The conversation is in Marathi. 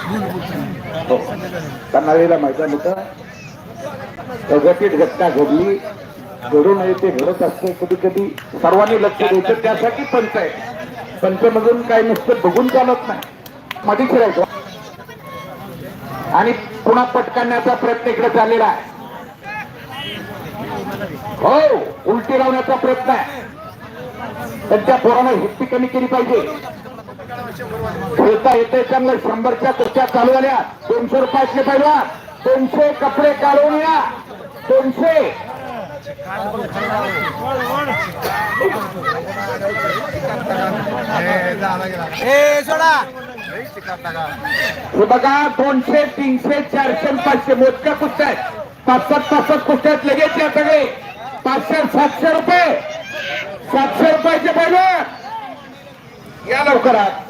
हो कर्नाळीला मैदान होतं. गटीत घटना घडली, घडू नये ते घडत असते. कधी कधी सर्वांनी लक्ष द्यायचं. त्यासाठी पंच आहे. पंचमधून काही नुसतं बघून चालत नाही, मध्ये फिरायचं. आणि पुन्हा पटकावण्याचा प्रयत्न इकडे चाललेला आहे. हो उलटी लावण्याचा प्रयत्न आहे. त्यांच्या पोरानं हिप्पी कमी केली पाहिजे. खेळता येते चांगलं. 100च्या कुर्त्या चालू झाल्या. 200 रुपयाचे पहिला 200 कपडे काढून या. 200 हे बघा. 200 300 400 500 मोजक्या कुस्त्या आहेत. 500 कुस्त्या आहेत लगेच या सगळे. 500 700 रुपये 700 रुपयाचे पहिलं या लवकरात.